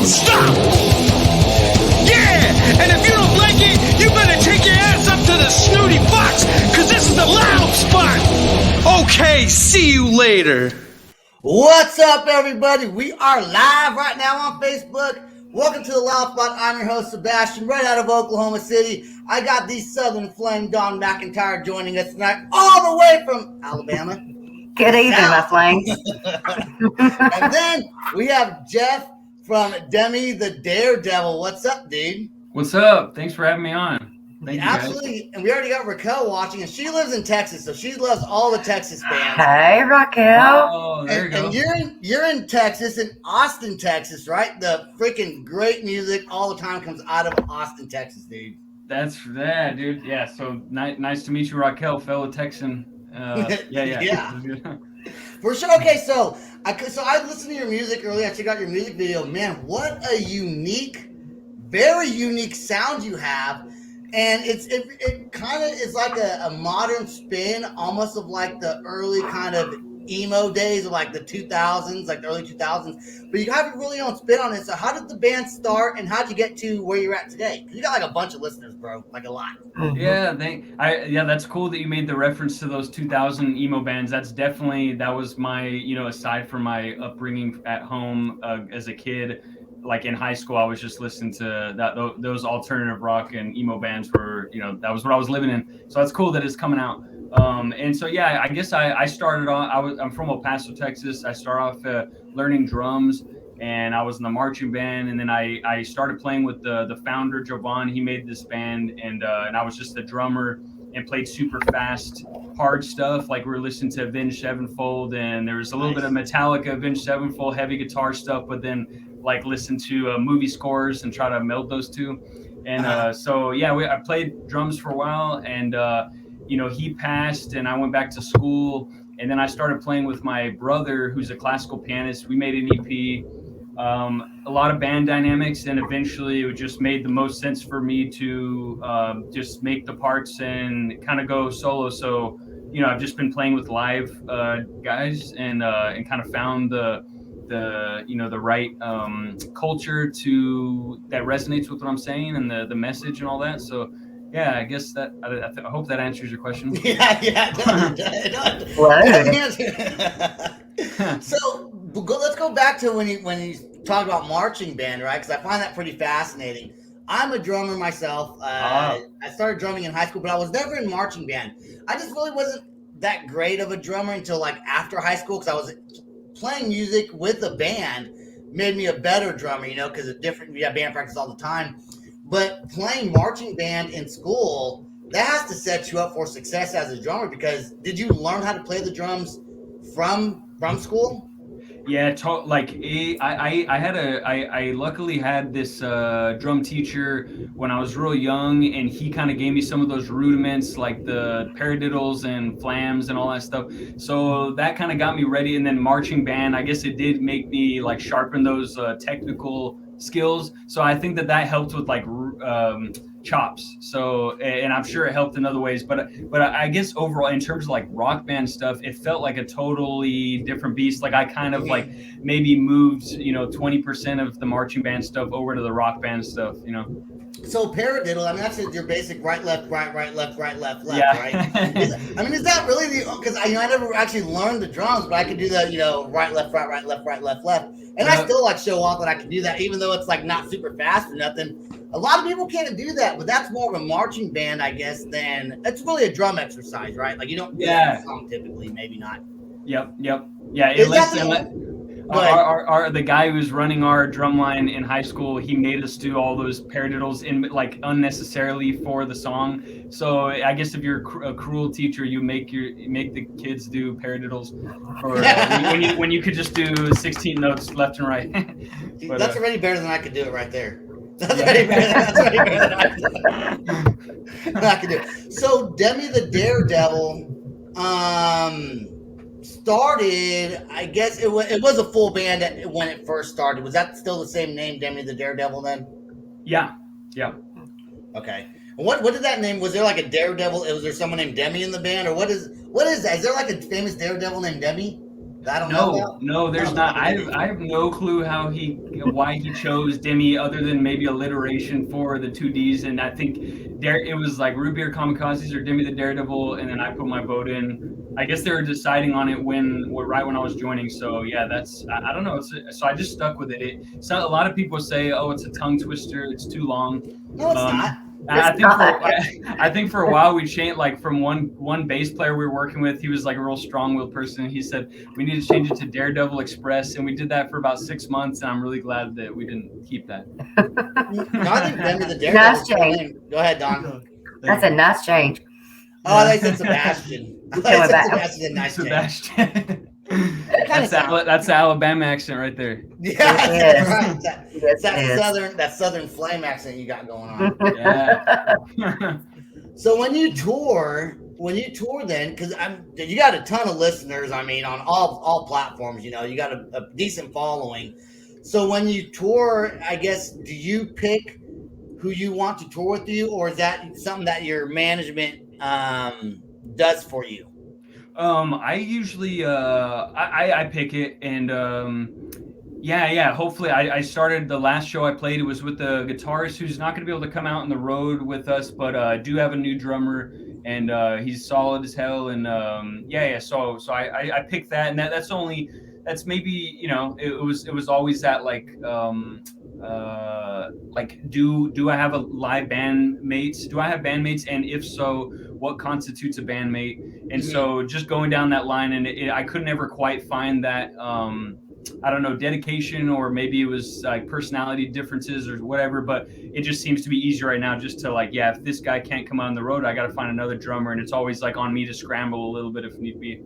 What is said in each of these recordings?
stop! Yeah, and if you don't like it, you better take your ass up to the snooty box, cause this is the loud spot! Okay, see you later. What's up, everybody? We are live right now on Facebook. Welcome to the Loud Spot. I'm your host, Sebastian, right out of Oklahoma City. I got the Southern Flame, Don McIntyre, joining us tonight, all the way from Alabama. Good evening, my flames. And then we have Jeff from Demi the Daredevil. What's up, dude? What's up? Thanks for having me on. Thank you, Absolutely. guys. And we already got Raquel watching, and she lives in Texas, so she loves all the Texas bands. Hey, Raquel. Oh, there you go. And you're in Texas, in Austin, Texas, right? The freaking great music all the time comes out of Austin, Texas, dude. That's that, dude. Yeah. So nice to meet you, Raquel, fellow Texan. Yeah. For sure. Okay, so I listened to your music earlier. I checked out your music video. Man, what a unique, very unique sound you have. And it kind of is like a modern spin, almost of like the early kind of emo days of like the 2000s, like the early 2000s. But you have a really own spin on it. So how did the band start, and how did you get to where you're at today? You got like a bunch of listeners, bro, like a lot. Yeah, that's cool that you made the reference to those 2000 emo bands. That was my, aside from my upbringing at home as a kid. Like in high school, I was just listening to those alternative rock and emo bands were, that was what I was living in. So that's cool that it's coming out. And so, yeah, I guess I started on, I'm from El Paso, Texas. I started off learning drums, and I was in the marching band. And then I started playing with the founder, Jovan. He made this band, and I was just the drummer and played super fast, hard stuff. Like we were listening to Avenged Sevenfold, and there was a little bit of Metallica, Avenged Sevenfold, heavy guitar stuff, but then like listen to movie scores and try to meld those two. And I played drums for a while, and he passed, and I went back to school, and then I started playing with my brother, who's a classical pianist. We made an EP, a lot of band dynamics, and eventually it just made the most sense for me to just make the parts and kind of go solo. So I've just been playing with live guys, and kind of found the right culture that resonates with what I'm saying, and the message and all that. So yeah, I guess that I hope that answers your question. Yeah, it does. So let's go back to when you talk about marching band, right? Because I find that pretty fascinating. I'm a drummer myself. I started drumming in high school, but I was never in marching band. I just really wasn't that great of a drummer until like after high school, because I was playing music with a band made me a better drummer, because we have band practice all the time. But playing marching band in school, that has to set you up for success as a drummer, because did you learn how to play the drums from school? Yeah, I luckily had this drum teacher when I was real young, and he kind of gave me some of those rudiments, like the paradiddles and flams and all that stuff. So that kind of got me ready. And then marching band, I guess it did make me like sharpen those technical skills. So I think that helped with like chops. So, and I'm sure it helped in other ways, but I guess overall, in terms of like rock band stuff, it felt like a totally different beast. Like I kind of like maybe moved, 20% of the marching band stuff over to the rock band stuff, So paradiddle, I mean, that's your basic right, left, right, left, right, left, yeah. Right? Is that really because I never actually learned the drums, but I could do the, right, left, right, left, right, left. And I still like show off that I can do that, even though it's like not super fast or nothing. A lot of people can't do that, but that's more of a marching band, I guess, than it's really a drum exercise, right? Like you don't do that song typically, maybe not. Yep. Yeah, the guy who was running our drum line in high school, he made us do all those paradiddles in like unnecessarily for the song. So I guess if you're a cruel teacher, you make the kids do paradiddles, or when you could just do 16 notes left and right. But, that's already better than I could do it right there. That's already better than I could do it. So Demi the Daredevil started, I guess it was a full band when it first started. Was that still the same name, Demi the Daredevil, then? Yeah. Okay. What did that name? Was there like a Daredevil? Was there someone named Demi in the band, or what is that? Is there like a famous Daredevil named Demi? that I don't know about? No, there's not. I have no clue why he chose Demi other than maybe alliteration for the two Ds. And I think it was like Root Beer Kamikazes or Demi the Daredevil, and then I put my vote in. I guess they were deciding on it right when I was joining. So yeah, I don't know. So I just stuck with it. So a lot of people say, oh, it's a tongue twister. It's too long. No, it's not. I think for a while we changed, like from one bass player we were working with, he was like a real strong-willed person. He said we need to change it to Daredevil Express, and we did that for about 6 months, and I'm really glad that we didn't keep that. No, I think Demi the Daredevil. Nice change. Go ahead, Don. That's a nice change. Oh, they said Sebastian. I said Sebastian. Nice Sebastian. That's the Alabama accent right there. Yeah, right. That southern flame accent you got going on. Yeah. So when you tour then, because you got a ton of listeners, I mean, on all platforms, you got a decent following. So when you tour, I guess, do you pick who you want to tour with you, or is that something that your management does for you? I usually I pick it, and hopefully I started the last show I played. It was with the guitarist who's not going to be able to come out on the road with us, but I do have a new drummer, and he's solid as hell. And so I picked that, and that's maybe it was always that like do I have a live bandmates? Do I have bandmates? And if so, what constitutes a bandmate? And so just going down that line, and I couldn't ever quite find that, I don't know, dedication, or maybe it was like personality differences or whatever, but it just seems to be easier right now just to like, if this guy can't come on the road, I got to find another drummer. And it's always like on me to scramble a little bit if need be.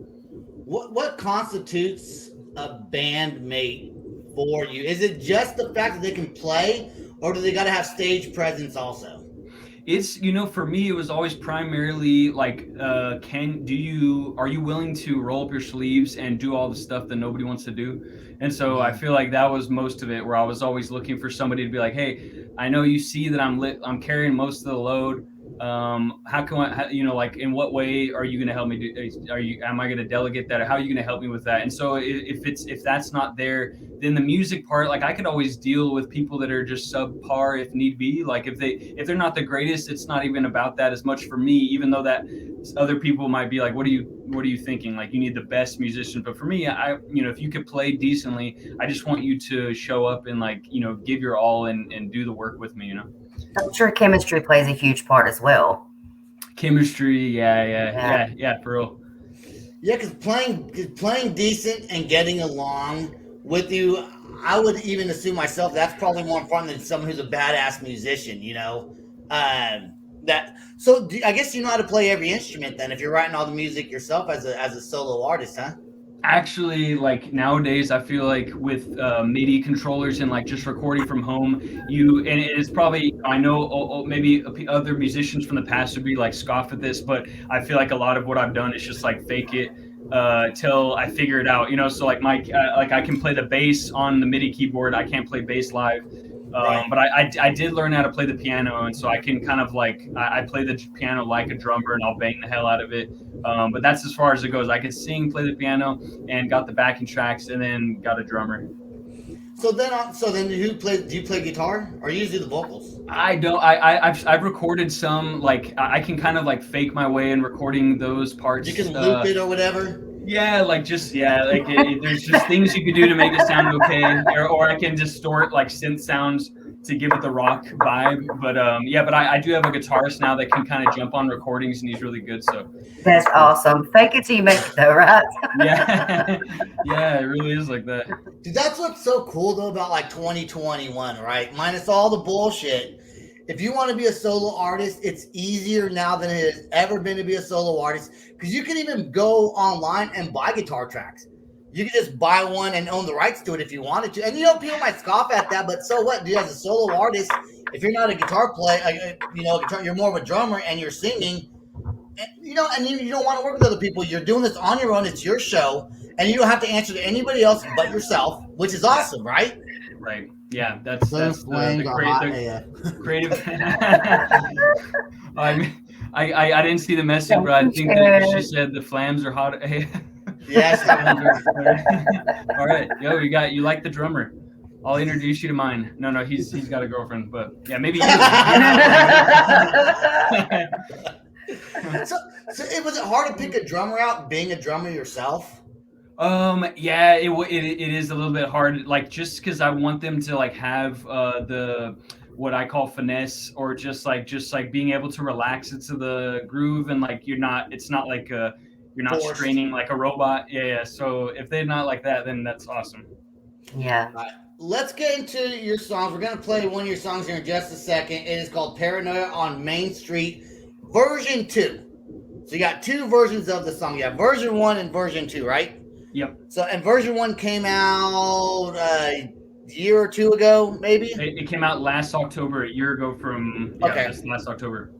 What constitutes a bandmate for you? Is it just the fact that they can play, or do they got to have stage presence also? It's, for me, it was always primarily like, are you willing to roll up your sleeves and do all the stuff that nobody wants to do? And so I feel like that was most of it, where I was always looking for somebody to be like, hey, I know you see that I'm carrying most of the load. How can I, like, in what way are you going to help me do? Am I going to delegate that? Or how are you going to help me with that? And so if that's not there, then the music part, like I could always deal with people that are just subpar if need be. Like if they're not the greatest, it's not even about that as much for me, even though that other people might be like, what are you thinking? Like you need the best musician. But for me, if you could play decently, I just want you to show up and like, give your all and do the work with me, I'm sure chemistry plays a huge part as well. Chemistry, yeah, for real. Yeah, because playing decent and getting along with you, I would even assume myself that's probably more important than someone who's a badass musician. I guess you know how to play every instrument then, if you're writing all the music yourself as a solo artist, huh? Actually, like nowadays, I feel like with MIDI controllers and like just recording from home, and it's probably, I know maybe other musicians from the past would be like scoff at this, but I feel like a lot of what I've done is just like fake it till I figure it out, so like like I can play the bass on the MIDI keyboard. I can't play bass live. But I did learn how to play the piano, and so I can kind of like I play the piano like a drummer, and I'll bang the hell out of it. But that's as far as it goes. I can sing, play the piano, and got the backing tracks, and then got a drummer. So then, do you play guitar, or you usually do the vocals? I don't. I've recorded some. Like I can kind of like fake my way in recording those parts. You can loop it or whatever. Yeah, like just there's just things you could do to make it sound okay, or I can distort like synth sounds to give it the rock vibe. But but I do have a guitarist now that can kind of jump on recordings, and he's really good. So that's awesome. Fake it till you make it, though, right? yeah, it really is like that. Dude, that's what's so cool though about like 2021, right? Minus all the bullshit. If you want to be a solo artist, it's easier now than it has ever been to be a solo artist, because you can even go online and buy guitar tracks. You can just buy one and own the rights to it if you wanted to. And people might scoff at that, but so what? Dude, as a solo artist, if you're not a guitar player, you're more of a drummer and you're singing, and you don't want to work with other people. You're doing this on your own. It's your show, and you don't have to answer to anybody else but yourself, which is awesome, right? Right. Yeah, that's the creative. I didn't see the message, but I think that she said the flams are hot. Yes. All right, yo, you like the drummer. I'll introduce you to mine. No, he's got a girlfriend, but yeah, maybe you. So was it hard to pick a drummer out, being a drummer yourself? Yeah, it is a little bit hard, like just because I want them to like have the what I call finesse, or just like being able to relax into the groove, and like it's not like you're not Forced. straining like a robot. Yeah. So if they're not like that, then that's awesome. Yeah. All right, let's get into your songs. We're gonna play one of your songs here in just a second. It is called "Paranoia on Main Street," version 2. So you got 2 versions of the song. You have version 1 and version 2, right? Yep. So, and version 1 came out a year or 2 ago, maybe? It came out last October, a year ago from just last October.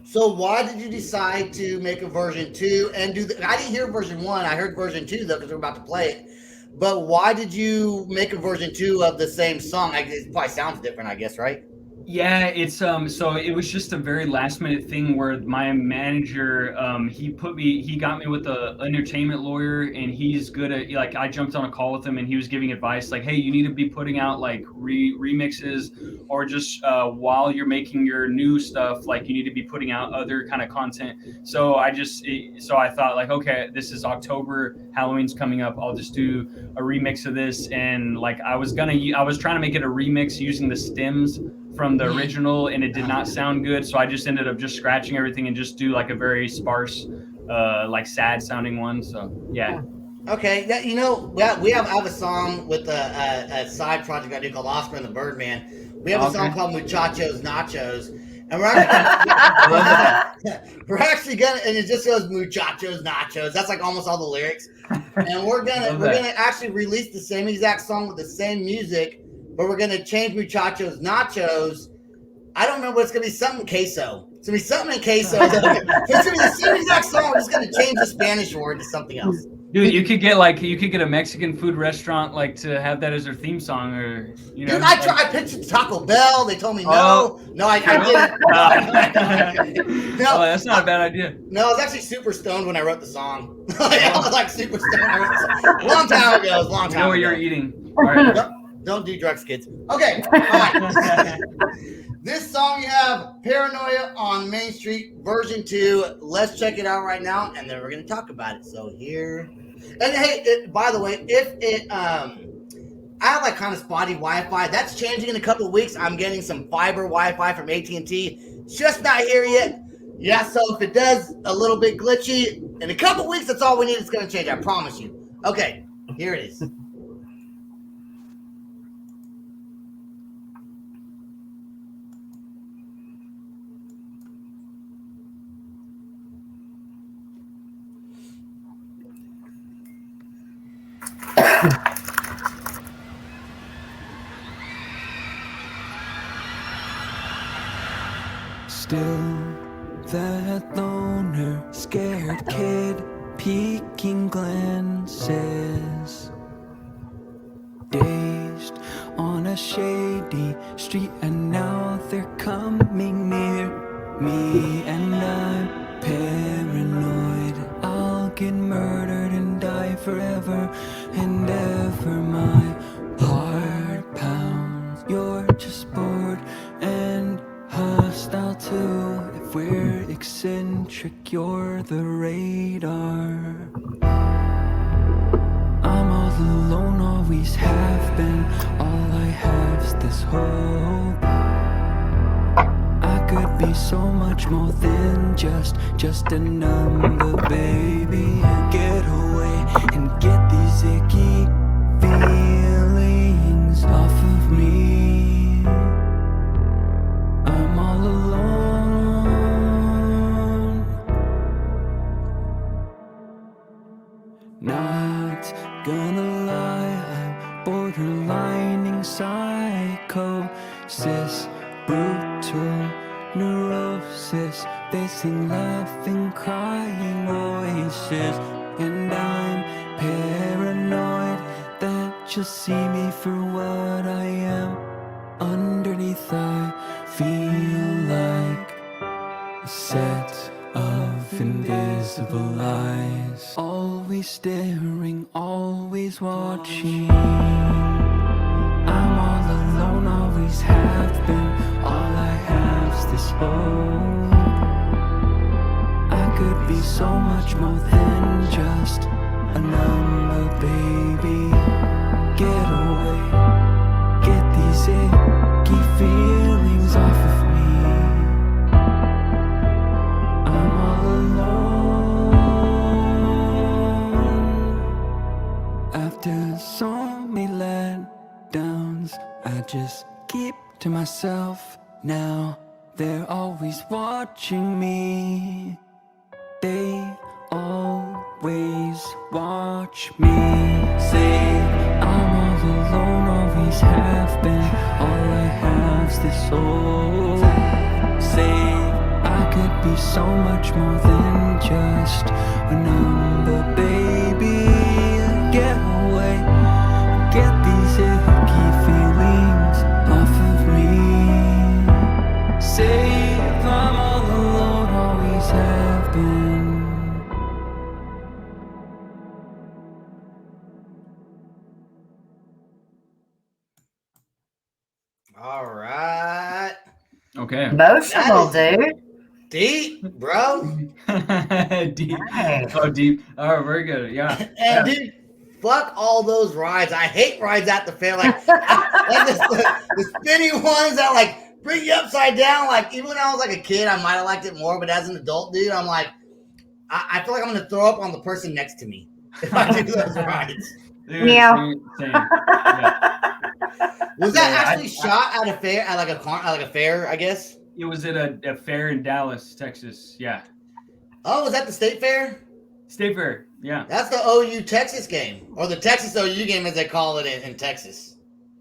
So why did you decide to make a version 2 and I didn't hear version 1. I heard version 2 though, because we're about to play it. But why did you make a version 2 of the same song? It probably sounds different, I guess, right? Yeah, it's so it was just a very last minute thing where my manager he got me with a entertainment lawyer, and he's good at, like, I jumped on a call with him and he was giving advice like, hey, you need to be putting out like remixes, or just while you're making your new stuff, like you need to be putting out other kind of content. So I thought like, okay, this is October, Halloween's coming up, I'll just do a remix of this. And like I was trying to make it a remix using the stems from the original, and it did not sound good, so I just ended up just scratching everything and just do like a very sparse like sad sounding one. So yeah. Okay, I have a song with a side project I do called Oscar and the Birdman. We have a song called Muchachos Nachos, and we're actually gonna, and it just goes Muchachos Nachos. That's like almost all the lyrics, and we're gonna actually release the same exact song with the same music, but we're gonna change Muchachos Nachos. I don't remember. It's gonna be something queso. It's gonna be something in queso. It's gonna be the same exact song. We're just gonna change the Spanish word to something else. Dude, you could get a Mexican food restaurant like to have that as their theme song, or you know. Dude, I pitched Taco Bell. They told me no. I didn't. No, that's not a bad idea. No, I was actually super stoned when I wrote the song. I was like super stoned. I wrote the song. Long time ago. You know what you're eating. All right. Don't do drugs, kids. Okay. All right. This song you have, Paranoia on Main Street, version 2. Let's check it out right now, and then we're going to talk about it. So here. And hey, by the way, if it, I have like kind of spotty Wi-Fi. That's changing in a couple of weeks. I'm getting some fiber Wi-Fi from AT&T. Just not here yet. Yeah, so if it does a little bit glitchy, in a couple of weeks, that's all we need. It's going to change. I promise you. Okay, here it is. Still, that loner, scared kid, peeking glances, dazed on a shady street, and now they're coming near me, and I'm paranoid. I'll get murdered and die forever and ever. My heart pounds. You're just bored and hostile too. If we're eccentric, you're the radar. I'm all alone, always have been. All I have's this hope. I could be so much more than just a number, baby. Get away and get these icky feelings off of me. I'm all alone. Not gonna lie, I'm borderlining psychosis, brutal neurosis, facing laughing, crying voices, and I'm paranoid that you'll see me for what I am. Underneath I feel like a set of invisible eyes, always staring watching. I'm all alone, always have been. All I have's this hope. I could be so much more than just a number, baby. Get away, get these icky feelings off of me. I'm all alone. After so many letdowns, I just keep to myself now. They're always watching me. They always watch me. Say I'm all alone, always have been. All I have's this hope. Say I could be so much more than just a number, baby. Get away, get these icky feelings off of me. Say I'm all alone, always have been. All right. Okay. Emotional, That dude. Deep, bro. Deep. Nice. Oh, deep. Oh, very good. Yeah. And Yeah. dude, fuck all those rides. I hate rides at the fair. Like the spinny ones that like bring you upside down. Like even when I was like a kid, I might have liked it more, but as an adult, dude, I'm like, I feel like I'm gonna throw up on the person next to me if I do those rides. Dude, Yeah. same. Yeah. Was that Yeah, actually shot at a fair, at like a fair, I guess? It was at a fair in Dallas, Texas. Yeah. Oh, was that the state fair? State fair. Yeah. That's the OU Texas game, or the Texas OU game as they call it in Texas.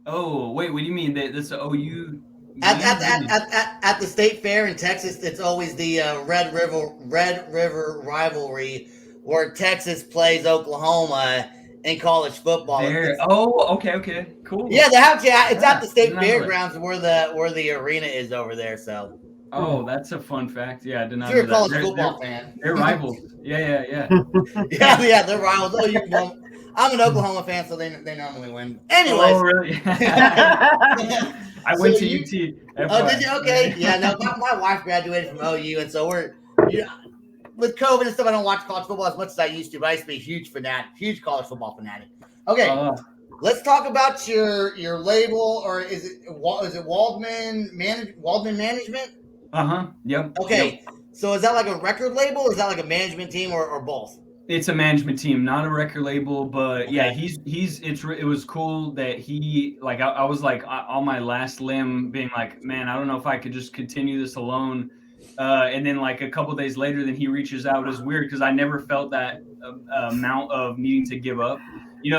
Oh, wait. What do you mean? That's the OU? At the state fair in Texas, it's always the Red River rivalry where Texas plays Oklahoma in college football. There. Oh, okay. Cool. Yeah, they have. Yeah, it's at the state didn't know that. fairgrounds where the arena is over there. So, Oh, that's a fun fact. Yeah, I did not if you're a know that. college football fan, They're rivals. Yeah. yeah, they're rivals. Oh, well, I'm an Oklahoma fan, so they normally win. Anyways, Oh, really? I went to UT. Oh, did you? Okay. Yeah, no, my wife graduated from OU, and so with COVID and stuff, I don't watch college football as much as I used to, but I used to be a huge college football fanatic. Okay, let's talk about your label, or is it Waldman Management? Yep. Okay, so is that like a record label, or is that like a management team, or both? It's a management team, not a record label, but yeah, it was cool that he, like, I was like on my last limb being like, man, I don't know if I could just continue this alone. And then like a couple of days later, then he reaches out. It's weird because I never felt that amount of needing to give up,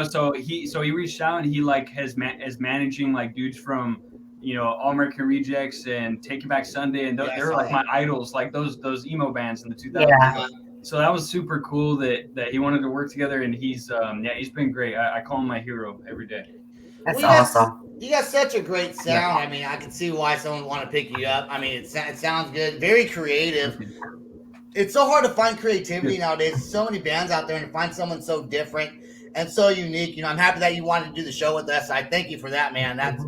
so he reached out, and he like is managing like dudes from, All American Rejects and Take It Back Sunday. And they were like my idols, like those emo bands in the 2000s. Yeah. So that was super cool that he wanted to work together, and he's been great. I call him my hero every day. That's awesome. You got such a great sound. I mean, I can see why someone would want to pick you up. I mean, it sounds good, very creative. It's so hard to find creativity nowadays. There's so many bands out there, and to find someone so different and so unique. I'm happy that you wanted to do the show with us. I thank you for that, man. That's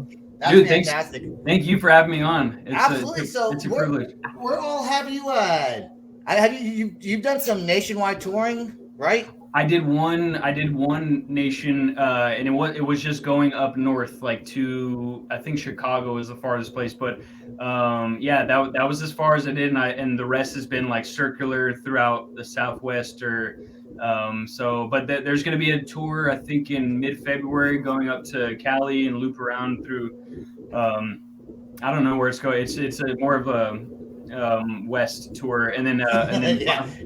Dude, fantastic. Thank you for having me on. Absolutely. It's a privilege. We're all have you. You've done some nationwide touring, right? I did one nation, and it was just going up north, like to, I think Chicago is the farthest place, but that was as far as I did, and the rest has been like circular throughout the Southwest, but there's going to be a tour, I think in mid-February, going up to Cali and loop around through, I don't know where it's going. It's a more of a west tour, and then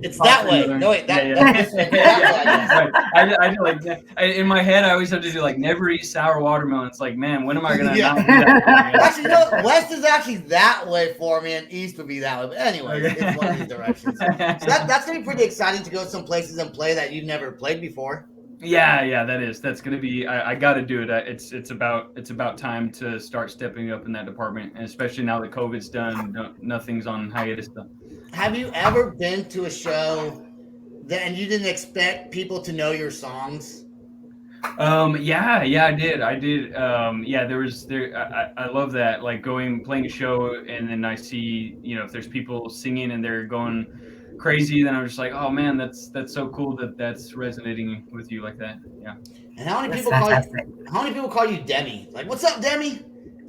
it's that way. No wait, that's right. I do like in my head. I always have to do like never eat sour watermelon. It's like, man, when am I gonna not do that? Actually, west is actually that way for me, and east would be that way. But anyway, it's one of these directions. So that's gonna be pretty exciting to go some places and play that you've never played before. Yeah, that's gonna be. I got to do it. It's about time to start stepping up in that department, and especially now that COVID's done, nothing's on hiatus. Have you ever been to a show and you didn't expect people to know your songs? Yeah, I did. Yeah, I love that. Like playing a show, and then I see, if there's people singing and they're going crazy, then I'm just like, oh man, that's so cool that's resonating with you like that. Yeah. And how many That's people call fantastic. you? How many people call you Demi? Like, what's up, Demi?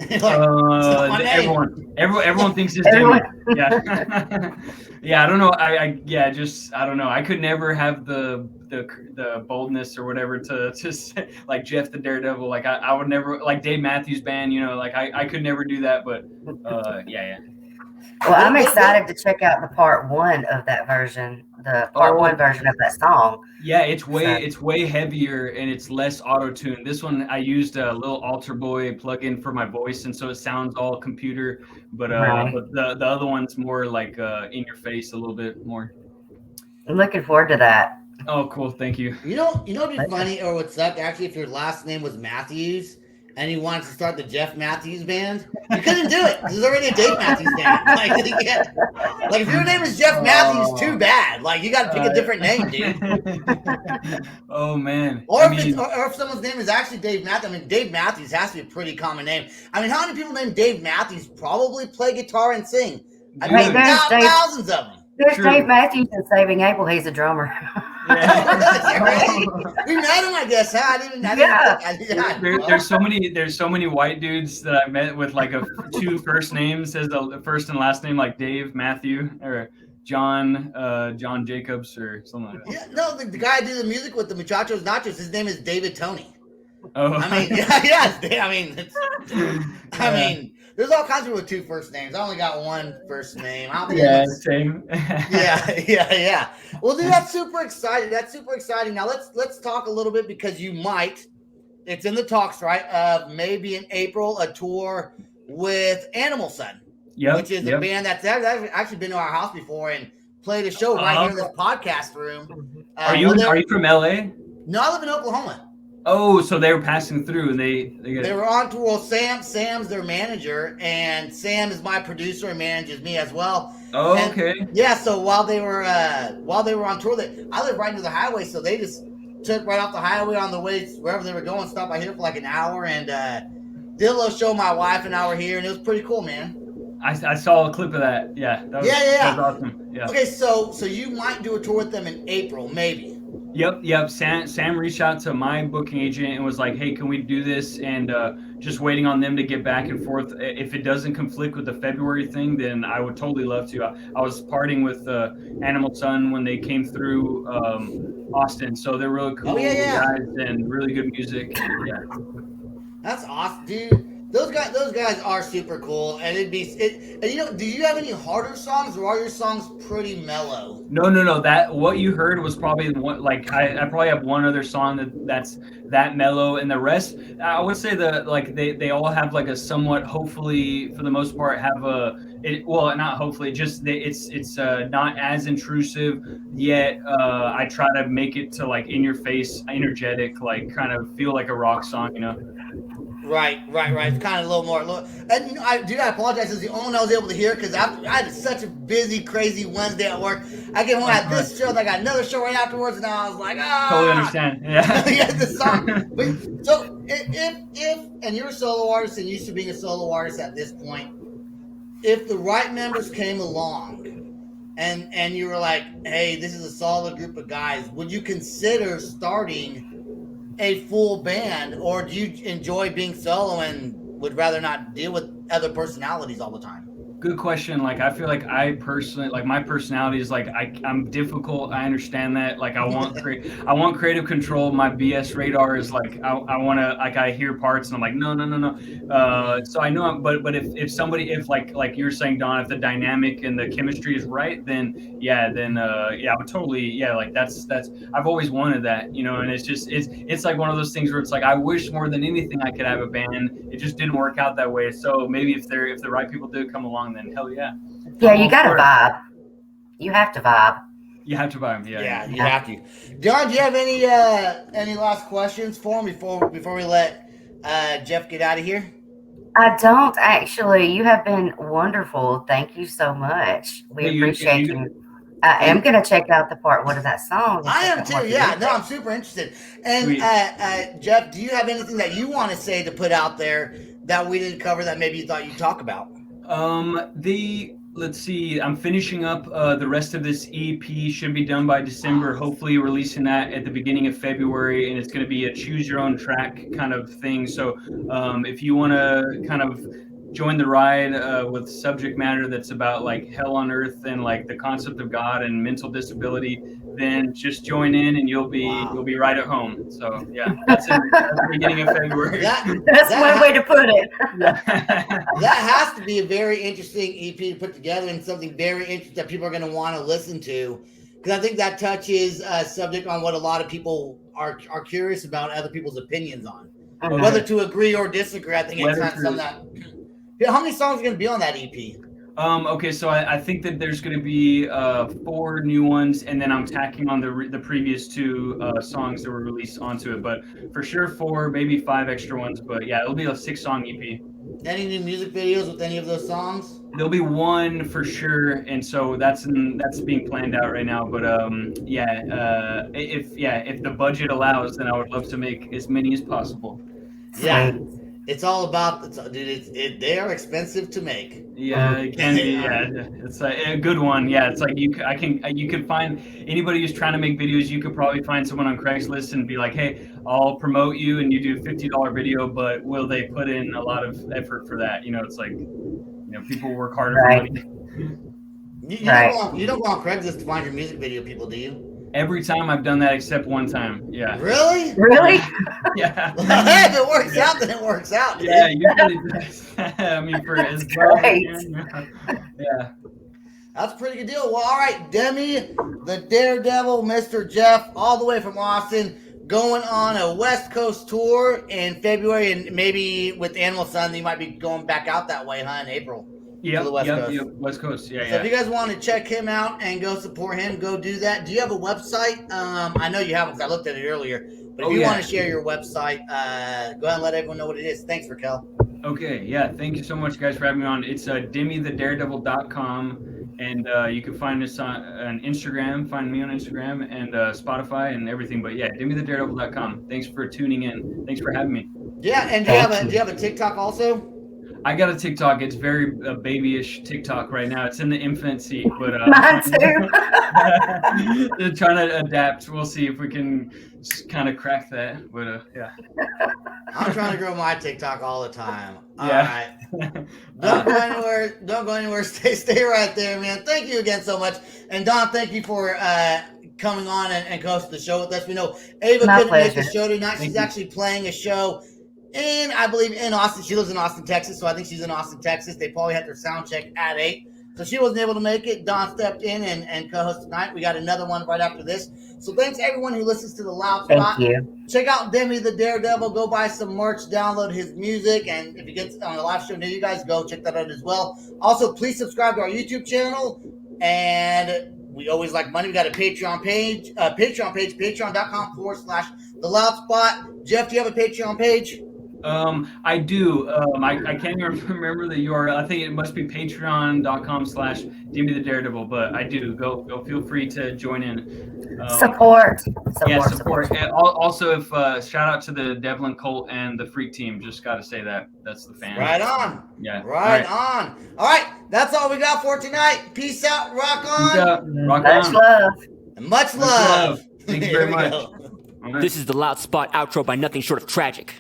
Like, it's not my name. Everyone thinks it's Demi. Yeah. Yeah, I don't know. I don't know. I could never have the boldness or whatever to say, like Jeff the Daredevil. Like I would never, like Dave Matthews Band. Like I could never do that. But yeah. Well, I'm excited to check out the part 1 of that version, the part 1 version of that song. Yeah, it's way heavier and it's less auto-tune. This one I used a little Alter Boy plugin for my voice, and so it sounds all computer. But Right. but the other one's more like in your face a little bit more. I'm looking forward to that. Oh, cool. Thank you. What'd be funny or would suck actually if your last name was Matthews and you wanted to start the Jeff Matthews Band, you couldn't do it. There's already a Dave Matthews Band. Like if your name is Jeff Matthews, too bad. Like you got to pick a different name, dude. Oh man. Or if someone's name is actually Dave Matthews. I mean, Dave Matthews has to be a pretty common name. I mean, how many people named Dave Matthews probably play guitar and sing? I mean, thousands of them. There's Dave Matthews in Saving Abel. He's a drummer. Yeah. We met him, I guess. Huh? There's so many white dudes that I met with like two first names as the first and last name, like Dave Matthew or John Jacobs or something like that. Yeah, no, the guy I do the music with, the Muchachos Nachos, his name is David Tony. Oh, I mean, I mean, there's all kinds of people with 2 first names. I only got 1 first name. I don't think same. Yeah. Well, dude, that's super exciting. Now let's talk a little bit because it's in the talks, right? Of maybe in April a tour with Animal Sun, which is a band that's actually been to our house before and played a show right here in this podcast room. Are you from LA? No, I live in Oklahoma. Oh, so they were passing through and they were on tour. Well, Sam's their manager, and Sam is my producer and manages me as well. Oh, okay. Yeah, so while they were on tour, I live right near the highway, so they just took right off the highway on the way wherever they were going, stopped by here for like an hour, and did a little show. My wife and I were here, and it was pretty cool, man. I saw a clip of that. Yeah. That was awesome. Yeah. Okay, so you might do a tour with them in April, maybe. Yep. Sam reached out to my booking agent and was like, "Hey, can we do this?" And just waiting on them to get back and forth. If it doesn't conflict with the February thing, then I would totally love to. I was partying with Animal Sun when they came through Austin, so they're really cool guys and really good music. Yeah, that's awesome, dude. Those guys are super cool, and and do you have any harder songs, or are your songs pretty mellow? No. That what you heard was probably one. Like I probably have one other song that's that mellow, and the rest I would say they all have like a somewhat, hopefully for the most part, have not hopefully, just it's not as intrusive yet. I try to make it to like in your face, energetic, like kind of feel like a rock song, Right. It's kind of a little more. And I apologize. It's the only one I was able to hear because I had such a busy, crazy Wednesday at work. I came home, I had this show, then I got another show right afterwards, and I was like, Totally understand. Yeah. Yeah, the song. But so if and you're a solo artist and used to being a solo artist at this point, if the right members came along and you were like, hey, this is a solid group of guys, would you consider starting a full band, or do you enjoy being solo and would rather not deal with other personalities all the time? Good question. Like, I feel like I personally, like, my personality is like, I'm difficult. I understand that. Like, I want creative control. My BS radar is like, I want to, like, I hear parts and I'm like, no. So I know, but if somebody, if like you're saying, Don, if the dynamic and the chemistry is right, then I would totally, like that's, I've always wanted that, and it's just, it's like one of those things where it's like, I wish more than anything I could have a band. It just didn't work out that way. So maybe if the right people do come along, then hell yeah. Yeah, you got to vibe. You have to vibe. You have to vibe. Yeah, you have to. John, do you have any last questions for him before we let Jeff get out of here? I don't actually. You have been wonderful. Thank you so much. We appreciate you. I am going to check out the part 1 of that song. I am too. Yeah, no, I'm super interested. And Jeff, do you have anything that you want to say to put out there that we didn't cover that maybe you thought you'd talk about? Let's see. I'm finishing up the rest of this EP. Should be done by December. Hopefully, releasing that at the beginning of February, and it's going to be a choose your own track kind of thing. So, if you want to kind of join the ride with subject matter that's about like hell on earth and like the concept of God and mental disability, then just join in and you'll be right at home. So yeah, that's at the beginning of February. That's one way to put it. That has to be a very interesting EP to put together and something very interesting that people are going to want to listen to, because I think that touches a subject on what a lot of people are curious about, other people's opinions on, whether to agree or disagree. I think it's not something that. How many songs are going to be on that EP? Okay, so I think that there's going to be 4 new ones, and then I'm tacking on the previous 2 songs that were released onto it. But for sure 4, maybe 5 extra ones. But yeah, it'll be a 6-song EP. Any new music videos with any of those songs? There'll be one for sure, and so that's being planned out right now. But if the budget allows, then I would love to make as many as possible. Yeah. It's all about, dude. They are expensive to make. Yeah, it can be. Yeah, it's a good one. Yeah, it's like you could find anybody who's trying to make videos. You could probably find someone on Craigslist and be like, "Hey, I'll promote you, and you do $50 video, but will they put in a lot of effort for that?" You know, it's like, people work harder for money. You don't go on Craigslist to find your music video people, do you? Every time I've done that except one time. Yeah. Really? Yeah. Hey, if it works out, then it works out. Yeah, usually does. I mean, for as well as yeah. That's a pretty good deal. Well, all right, Demi the Daredevil, Mr. Jeff, all the way from Austin, going on a West Coast tour in February, and maybe with Animal Sun, you might be going back out that way, huh, in April. Yeah, West Coast. West Coast. Yeah, so if you guys want to check him out and go support him, go do that. Do you have a website? I know you have because I looked at it earlier. But if you want to share your website, go ahead and let everyone know what it is. Thanks, Raquel. Okay, yeah. Thank you so much, guys, for having me on. It's demithedaredevil.com, and you can find us on Instagram. Find me on Instagram and Spotify and everything. But yeah, demithedaredevil.com. Thanks for tuning in. Thanks for having me. Yeah, and do you have a TikTok also? I got a TikTok. It's very babyish TikTok right now. It's in the infancy, but mine too. They're trying to adapt. We'll see if we can kind of crack that. But yeah, I'm trying to grow my TikTok all the time. All right, don't go anywhere. Don't go anywhere. Stay right there, man. Thank you again so much, and Don, thank you for coming on and hosting the show with us. We know Ava couldn't make the show tonight. She's actually playing a show. And I believe in Austin. She lives in Austin, Texas, so I think she's in Austin, Texas. They probably had their sound check at 8. So she wasn't able to make it. Don stepped in and co-hosted tonight. We got another one right after this. So thanks to everyone who listens to The Loud Spot. Thank you. Check out Demi the Daredevil. Go buy some merch. Download his music. And if you get on the live show near you guys, go check that out as well. Also, please subscribe to our YouTube channel. And we always like money. We got a Patreon page. Patreon.com/The Loud Spot. Jeff, do you have a Patreon page? I do. I can't even remember the URL. I think it must be patreon.com/Demi the Daredevil, but I do. Go feel free to join in. Support. And also, if shout out to the Devilin Cult and the Freak Team. Just got to say that's the fan. Right on. Yeah. Right on. All right. That's all we got for tonight. Peace out. Rock on. Peace out. Rock Much on. love. Much love. Thank you very much. Right. This is the Loud Spot outro by nothing short of tragic.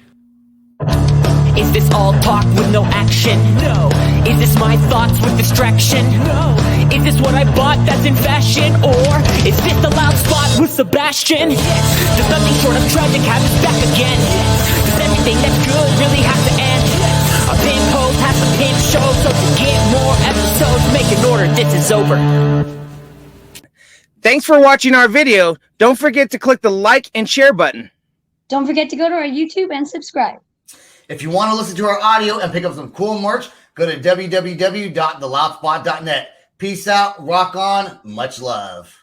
Is this all talk with no action? No. Is this my thoughts with distraction? No. Is this what I bought that's in fashion? Or is this the Loud Spot with Sebastian? Yes. Does nothing short of tragic have us back again? Yes. Does everything that's good really have to end? Yes. A pin post has a pin show, so to get more episodes, make an order, this is over. Thanks for watching our video. Don't forget to click the like and share button. Don't forget to go to our YouTube and subscribe. If you want to listen to our audio and pick up some cool merch, go to www.theloudspot.net. Peace out, rock on, much love.